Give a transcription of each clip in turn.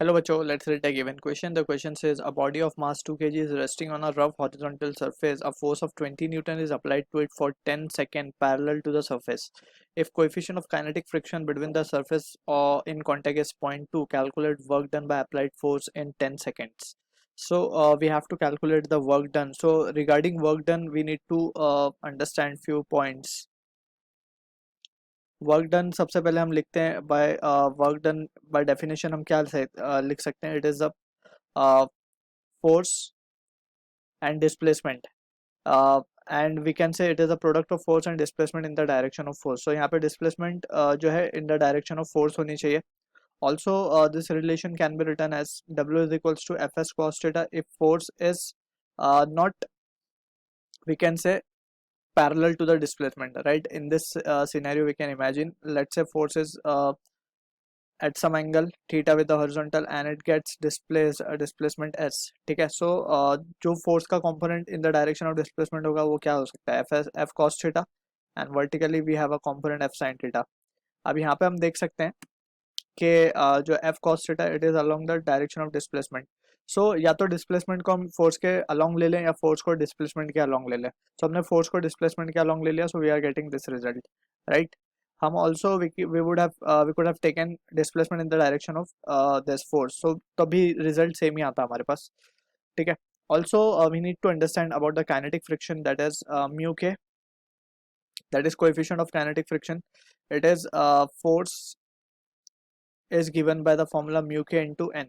Hello bachcho, let's read a given question. The question says a body of mass 2 kg is resting on a rough horizontal surface. A force of 20 Newton is applied to it for 10 seconds parallel to the surface. If coefficient of kinetic friction between the surface or in contact is 0.2, calculate work done by applied force in 10 seconds. So we have to calculate the work done. So regarding work done, we need to understand few points. Work done सबसे पहले हम लिखते हैं by work done by definition हम क्या लिख सकते हैं. It is the force and displacement, and we can say it is a product of force and displacement in the direction of force. So यहाँ पे displacement जो है in the direction of force होनी चाहिए. Also this relation can be written as W is equals to Fs cos theta if force is not, we can say, parallel to the displacement, right? In this scenario we can imagine, let's say force is at some angle theta with the horizontal and it gets displaced displacement s. ठीक है. So जो force का component in the direction of displacement होगा वो क्या हो सकता है, f cos theta, and vertically we have a component f sin theta. अब यहाँ पे हम देख सकते हैं कि जो f cos theta it is along the direction of displacement. So या तो displacement को हम force के along ले लें या force को displacement के along ले लें. So हमने force को displacement के along ले लिया, so we are getting this result, right? हम also we would have we could have taken displacement in the direction of this force, so तभी result same ही आता है हमारे पास. ठीक है. Also we need to understand about the kinetic friction, that is mu k, that is coefficient of kinetic friction. It is force is given by the formula mu k into n,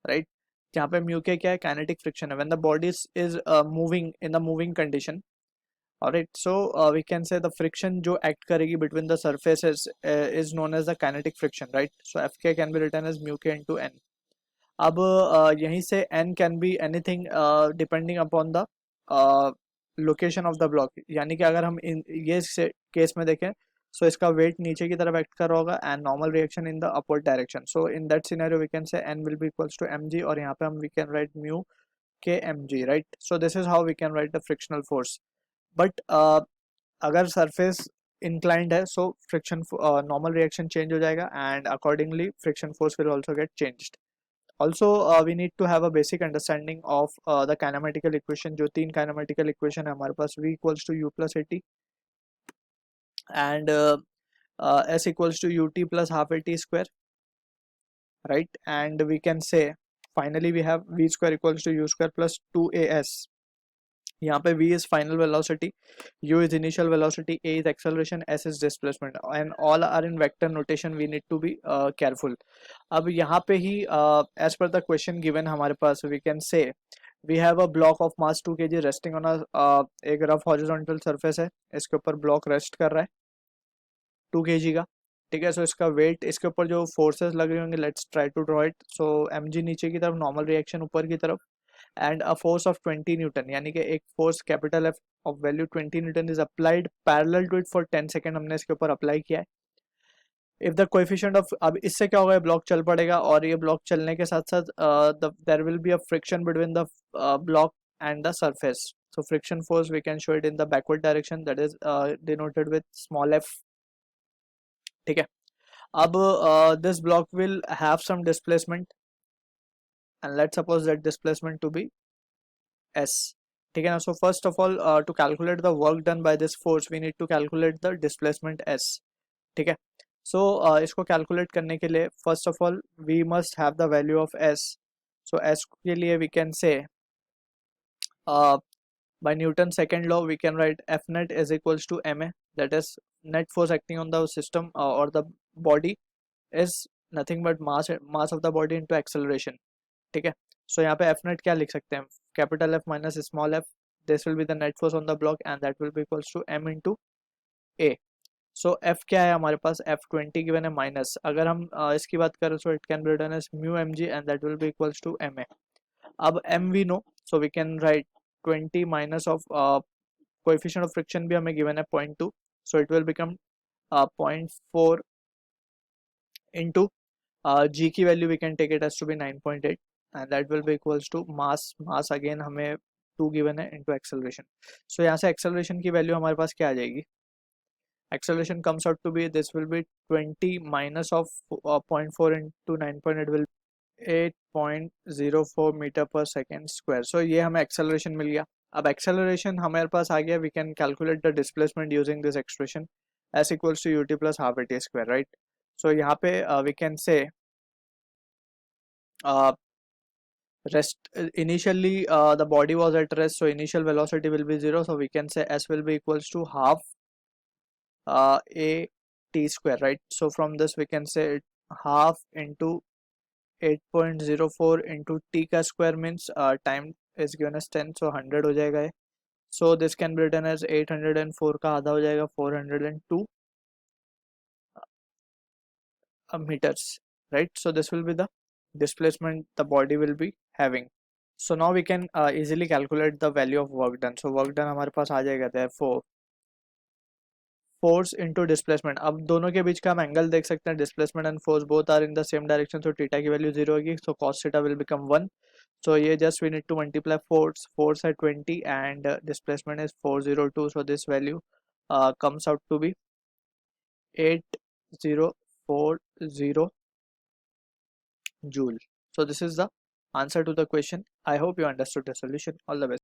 right? जहाँ पे mu k क्या है, kinetic friction है when the body is moving in the moving condition. Alright, so we can say the friction जो act करेगी between the surfaces is known as the kinetic friction, right? So Fk can be written as mu k into n. अब यहीं से n can be anything depending upon the location of the block. यानी कि अगर हम ये case में देखें, so इसका weight नीचे की तरफ act कर रहा होगा and normal reaction in the upward direction. So in that scenario we can say n will be equals to mg, और यहाँ पे हम we can write mu k mg, right? So this is how we can write the frictional force. But अगर surface inclined है, so friction normal reaction change हो जाएगा and accordingly friction force will also get changed. Also we need to have a basic understanding of the kinematical equation. जो तीन kinematical equation है हमारे पास, v equals to u plus at and s equals to ut plus half at square, right? And we can say finally we have v square equals to u square plus 2as. यहाँ पे v is final velocity, u is initial velocity, a is acceleration, s is displacement, and all are in vector notation. We need to be careful. अब यहाँ पे ही as per the question given हमारे पास we can say we have a block of mass 2 kg resting on a एक rough horizontal surface है, इसके ऊपर block rest कर रहा है 2 kg का. ठीक है. सो इसका वेट, इसके ऊपर जो फोर्सेस लग रहे होंगे, let's try to draw it. So mg नीचे की तरफ, नॉर्मल रिएक्शन ऊपर की तरफ, and a force of 20 newton, यानी कि एक force capital F of value 20 newton is applied parallel to it for 10 second. हमने इसके ऊपर अप्लाई किया है. इफ द कोएफिशिएंट ऑफ, अब इससे क्या होगा, ब्लॉक चल पड़ेगा और ये ब्लॉक चलने के साथ साथ there will be a friction between the block and the surface. so friction force we can show it in the backward direction, that is denoted with small f. ठीक है. अब this block will have some displacement, and let's suppose that displacement to be s. ठीक है ना. So first of all to calculate the work done by this force we need to calculate the displacement s. ठीक है. So इसको calculate करने के लिए first of all we must have the value of s. So s के लिए we can say by Newton's second law we can write F net is equals to ma, that is net force acting on the system or the body is nothing but mass of the body into acceleration. ठीक है. So यहाँ पे F net क्या लिख सकते हैं, capital F minus small f, this will be the net force on the block and that will be equals to m into a. So F क्या है हमारे पास, F 20 given है माइनस, अगर हम इसकी बात करें so it can be written as mu mg and that will be equals to ma. अब m we know, so we can write 20 minus of coefficient of friction भी हमें given है 0.2, so it will become 0.4 into g की value we can take it as to be 9.8 and that will be equals to mass again हमें 2 given है into acceleration. So यहाँ से acceleration की value हमारे पास क्या आ जाएगी, acceleration comes out to be, this will be 20 minus of 0.4 into 9.8 will 8.04 metre पर second square. सो ये हमें एक्सेलरेशन मिल गया। अब एक्सेलरेशन हमारे पास आ गया, we can calculate the displacement using this expression S equals to ut plus half at square, right. So यहाँ पे we can say rest initially the body was at rest, so initial velocity will be 0, so we can say s will be equals to half a t square, right? So from this we can say half into 8.04 into t का square means time is given as 10, so 100 हो जाएगा ये। So this can be written as 804 का आधा हो जाएगा 402 meters, right? So this will be the displacement the body will be having. So now we can easily calculate the value of work done. So work done हमारे पास आ जाएगा therefore force into displacement। अब दोनों के बीच का हम angle देख सकते हैं, displacement and force both are in the same direction, so theta की वैल्यू 0 होगी, so cos theta will become 1। so ये just we need to multiply force है 20 and displacement is 402, so this value comes out to be 8040 joule। so this is the answer to the question. I hope you understood the solution. All the best.